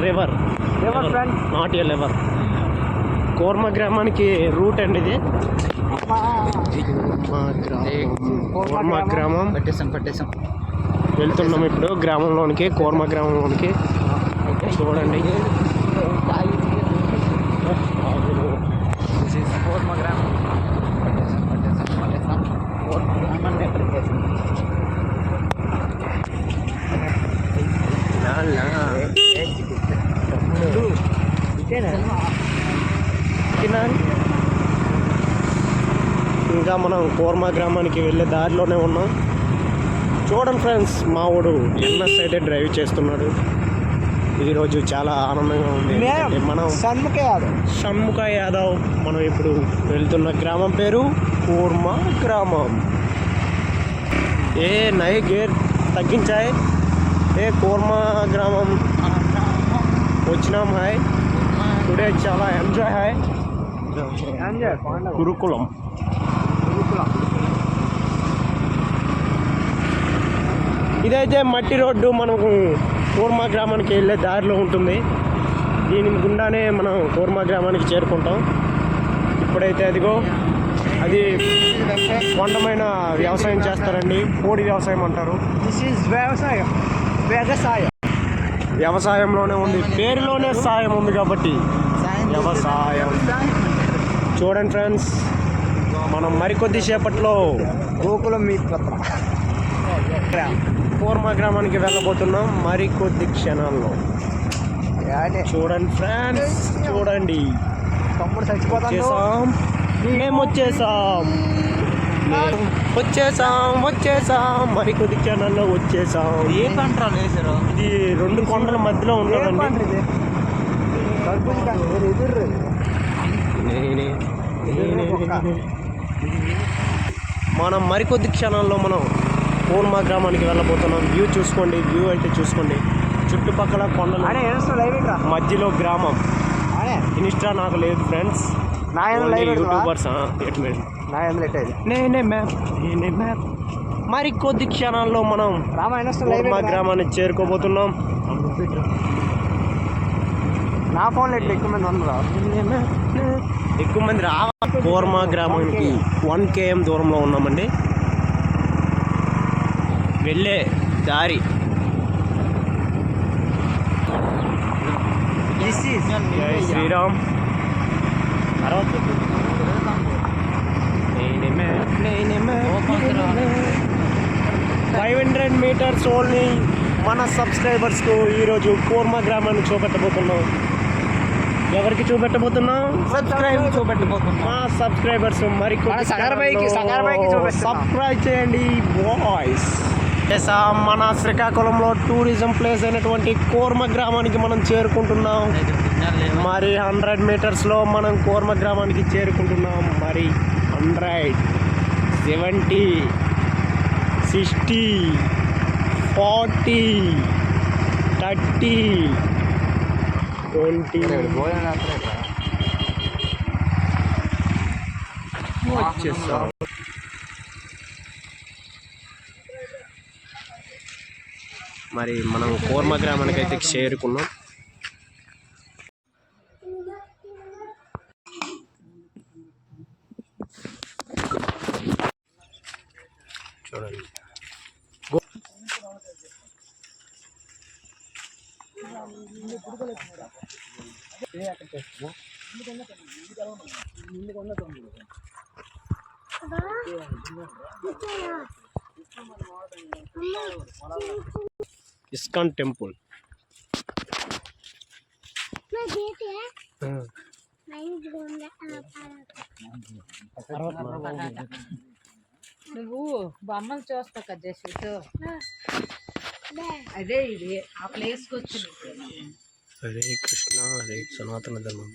River not a lever. కోర్మ గ్రామానికి route అండి ఇది. కోర్మ గ్రామం పట్టేసాం వెళ్తున్నాం ఇప్పుడు గ్రామంలోనికి, కోర్మ గ్రామంలోనికి. చూడండి కోర్మ గ్రామం ఇంకా మనం కోర్మ గ్రామానికి వెళ్ళే దారిలోనే ఉన్నాం. చూడండి ఫ్రెండ్స్, మా వాడు ఎన్ఎస్ అయితే డ్రైవ్ చేస్తున్నాడు. ఈరోజు చాలా ఆనందంగా ఉంది. మనం షణ్ముఖ యాదవ్. మనం ఇప్పుడు వెళ్తున్న గ్రామం పేరు కోర్మ గ్రామం. ఏ నై గేర్ తగ్గించాయి. ఏ కోర్మ గ్రామం వచ్చినాం. హాయ్, టుడే చాలా ఎంజాయ్. హాయ్ గురుకులం. ఇదైతే మట్టి రోడ్డు మనకు కోర్మ గ్రామానికి వెళ్ళే దారిలో ఉంటుంది. దీని గుండానే మనం కోర్మ గ్రామానికి చేరుకుంటాం. ఇప్పుడైతే అదిగో అది కొండమైన వ్యవసాయం చేస్తారండి. పోడి వ్యవసాయం అంటారు. వ్యవసాయంలోనే ఉంది, పేరులోనే సాయం ఉంది కాబట్టి వ్యవసాయం. చూడండి ఫ్రెండ్స్, మనం మరికొద్ది సేపట్లో గోకులం కోర్మ గ్రామానికి వెళ్ళబోతున్నాం మరికొద్ది క్షణాల్లో. చూడండి ఫ్రెండ్స్, చూడండి, తమ్ముడు చచ్చిపోతాం. మేము వచ్చేసాం మరికొద్ది క్షణాల్లో వచ్చేసాం. ఏ కంట్రోల్ వేసారు? ఇది 2 కొండల మధ్యలో ఉంటుందండి. మనం మరికొద్ది క్షణాల్లో మనం కోర్మ గ్రామానికి వెళ్ళబోతున్నాం. వ్యూ చూసుకోండి, వ్యూ అయితే చూసుకోండి. చుట్టుపక్కల కొండలు, మధ్యలో గ్రామం. ఇన్స్టా నాకు లేదు ఫ్రెండ్స్, యూట్యూబర్స్. నేనే మ్యాప్. మరికొద్ది క్షణాల్లో మనం కోర్మ గ్రామాన్ని చేరుకోబోతున్నాం. నా ఫోన్లో ఎక్కువ మంది కోర్మ గ్రామానికి 1 km దూరంలో ఉన్నామండి. వెళ్ళే దారి జై శ్రీరామ్. 500 metres only. మన సబ్స్క్రైబర్స్కు ఈరోజు కోర్మ గ్రామాన్ని చూపెట్టబోతున్నాం. ఎవరికి చూపెట్టబోతున్నాం? మా సబ్స్క్రైబర్స్. మరి సబ్స్క్రైబ్ చేయండి బాయ్స్. మన శ్రీకాకుళంలో టూరిజం ప్లేస్ అయినటువంటి కోర్మ గ్రామానికి మనం చేరుకుంటున్నాం. మరి 100 మీటర్స్లో మనం కోర్మ గ్రామానికి చేరుకుంటున్నాం. మరి 100, 70, 60, 40, 30, 20 వచ్చేసాం. మరి మనం కోర్మ గ్రామానికి అయితే చేరుకున్నాం. చూడండి, ఇస్కాన్ టెంపుల్. నువ్వు బొమ్మలు చూస్తా కదా చేసి అదే ఇది ఆ ప్లేస్కి వచ్చింది. హరే కృష్ణ, హరే సనాతన ధర్మం.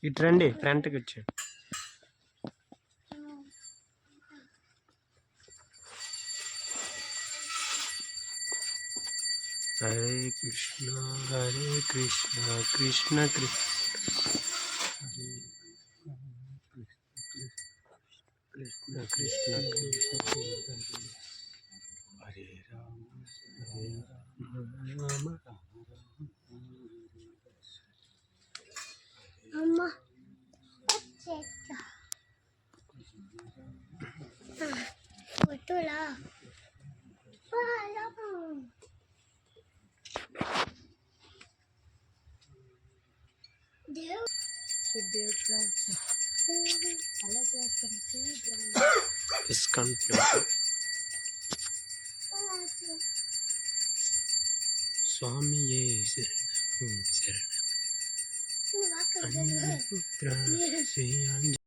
ఇటు రండి, ఫ్రంట్కి వచ్చి. హరే కృష్ణ హరే కృష్ణ కృష్ణ కృష్ణ కృష్ణ కృష్ణ హరే రామ హరే రామ అమ్మా ఫోటోలా ఇస్కాన్ టెంపుల్. స్వామియే శరణం శరణం పుత్ర శ్రీ ఆంజనేయ.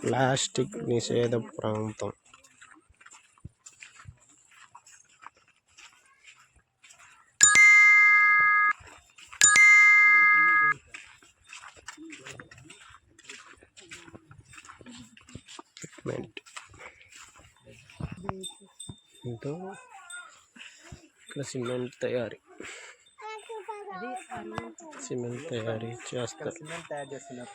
ప్లాస్టిక్ నిషేధ ప్రాంతం. ఇక్కడ సిమెంట్ తయారీ చేస్తారు. సిమెంట్ తయారు చేస్తున్నారు.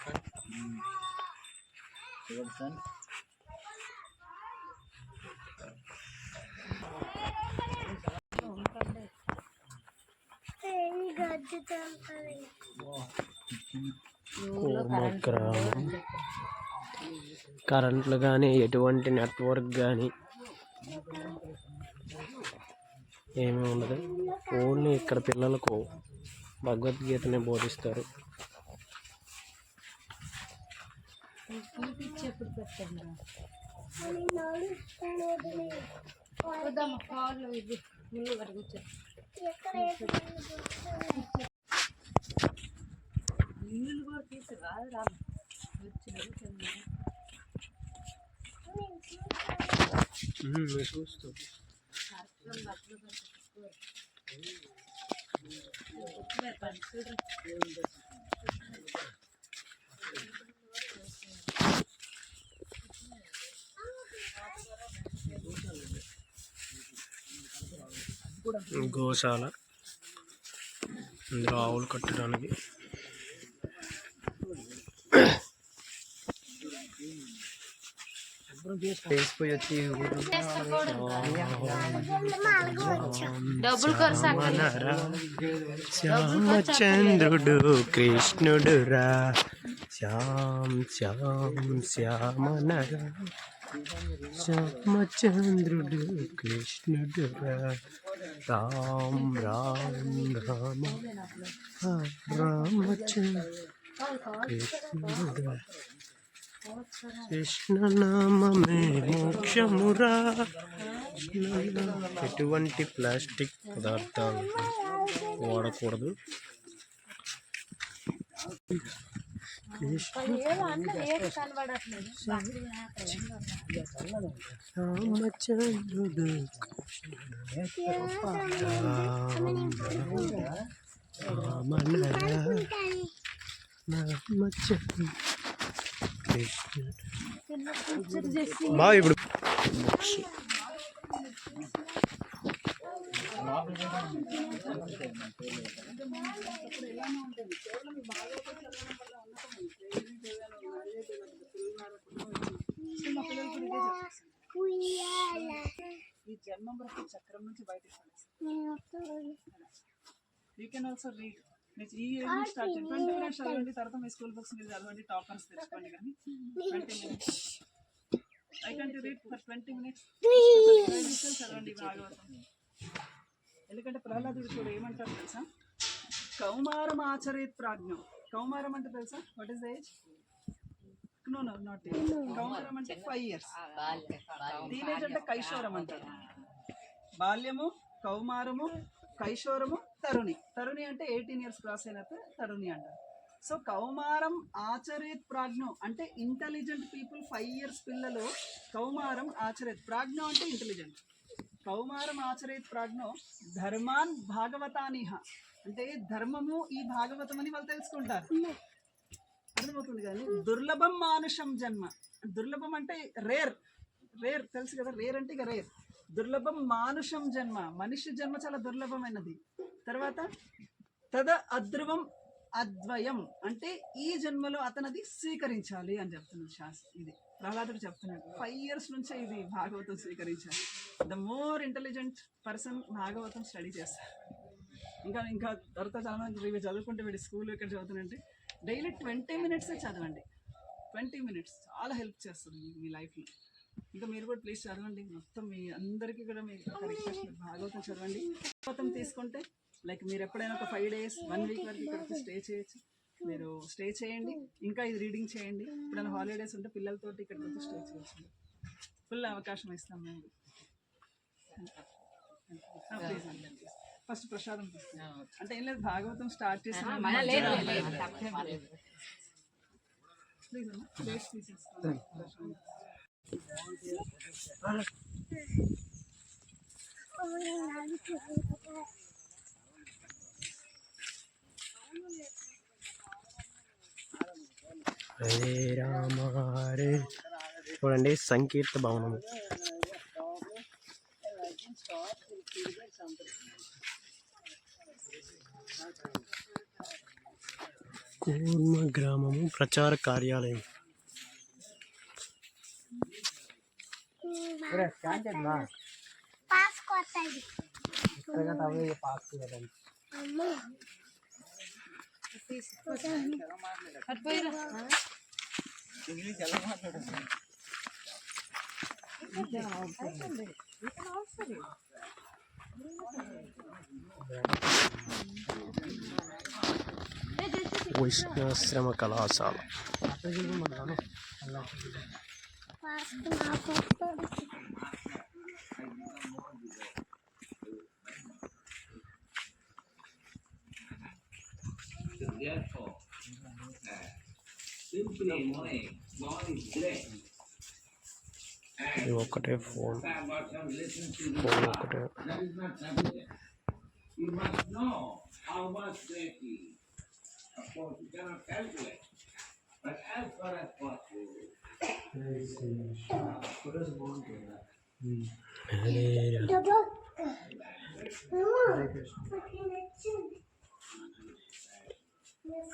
గ్రామం కరెంట్లు కానీ ఎటువంటి నెట్వర్క్ కానీ ఏమీ ఉండదు. ఓన్లీ ఇక్కడ పిల్లలకు భగవద్గీతని బోధిస్తారు. చూస్తూ గోశాల, ఇందులో ఆవులు కట్టడానికి. శ్యామచంద్రుడు కృష్ణుడురా, శ్యామ్ శ్యామ్ శ్యామనరా, శ్యామచంద్రుడు కృష్ణుడురా, రామ్ రామ్ రామ రామచంద్ర కృష్ణుడురా, కృష్ణ నామమే మోక్షమురా, ఎటువంటి ప్లాస్టిక్ పదార్థాలు వాడకూడదు. రామచంద్రుడు బాగా ఇప్పుడు ఈ జన్మ మృత్యు చక్రం నుంచి బయటకు పడేస్తాం. You can also read. ఈ ఏజ్ నుంచి స్టార్ట్ చేయండి. 20 minutes చదవండి. తర్వాత మీ స్కూల్ బుక్స్ మీరు చదవండి. టాపర్స్ తెచ్చుకోండి. కానీ 20 minutes I can read for 20 minutes. 20 నిమిషాలు చదవండి భాగవతం. ఎందుకంటే ప్రహ్లాదుడు కూడా ఏమంటారు తెలుసా? కౌమారం ఆచరేత్ ప్రాజ్ఞం. కౌమారం అంటే తెలుసా? What is age? No not age. కౌమారం అంటే 5 years. టీనేజ్ అంటే కైశోరం అంటారు. బాల్యము, కౌమారము, కైశోరము, తరుణి. తరుణి అంటే 18 years క్రాస్ అయిన తరుణి అంటారు. సో కౌమారం ఆచరేత్ ప్రాజ్ఞం అంటే ఇంటెలిజెంట్ పీపుల్. 5 years పిల్లలు కౌమారం ఆచరేత్. ప్రాజ్ఞం అంటే ఇంటెలిజెంట్. కౌమారం ఆచరేత్ ప్రాజ్ఞం ధర్మాన్ భాగవతానిహ అంటే ధర్మము ఈ భాగవతం అని వాళ్ళు తెలుసుకుంటారు. అర్థమవుతుంది కానీ దుర్లభం మానుషం జన్మ. దుర్లభం అంటే రేర్. రేర్ తెలుసు కదా, రేర్ అంటే ఇక రేర్. దుర్లభం మానుషం జన్మ. మనిషి జన్మ చాలా దుర్లభమైనది. తర్వాత తద అధ్రువం అద్వయం అంటే ఈ జన్మలో అతనది స్వీకరించాలి అని చెప్తున్నాడు శాస్త్రం. ఇది ప్రహ్లాదుడు చెప్తున్నాడు. 5 years నుంచే ఇది భాగవతం స్వీకరించాలి. The more intelligent person Bhagavatam study చేస్తారు. ఇంకా తర్వాత చాలా మంది ఇవి చదువుకుంటే వీడి స్కూల్ ఎక్కడ చదువుతుందంటే డైలీ 20 minutes చదవండి. 20 minutes చాలా హెల్ప్ చేస్తుంది మీ లైఫ్లో. ఇంకా మీరు కూడా ప్లీజ్ చదవండి. మొత్తం మీ అందరికీ కూడా మీ రిక్వెస్ట్, భాగవతం చదవండి. భాగవతం తీసుకుంటే లైక్ మీరు ఎప్పుడైనా ఒక 5 days 1 week వరకు ఇక్కడికి స్టే చేయొచ్చు. మీరు స్టే చేయండి. ఇంకా ఇది రీడింగ్ చేయండి. ఎప్పుడైనా హాలిడేస్ ఉంటే పిల్లలతోటి ఇక్కడికి వచ్చి స్టే చేయొచ్చు. ఫుల్ అవకాశం ఇస్తాం మేము. ప్లీజ్ అండి. ఫస్ట్ ప్రసాదం అంటే ఏం లేదు, భాగవతం స్టార్ట్ చేసి ప్లీజ్ తీసేస్తాం. హరే రామ హరే. చూడండి సంకీర్త భవనము. కూర్మ గ్రామము ప్రచార కార్యాలయం. వైష్ణాశ్రమ కళాశాల. ఇది ఒక్కటే ఫోన్ ఒకటే.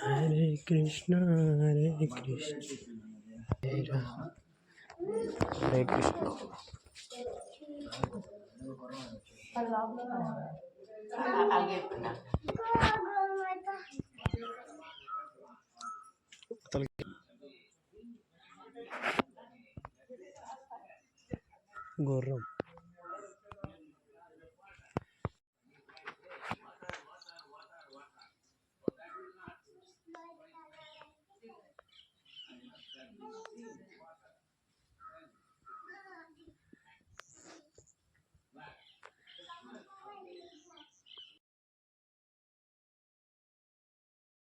హరే కృష్ణ హరే కృష్ణ హరే కృష్ణ. గుర్రం.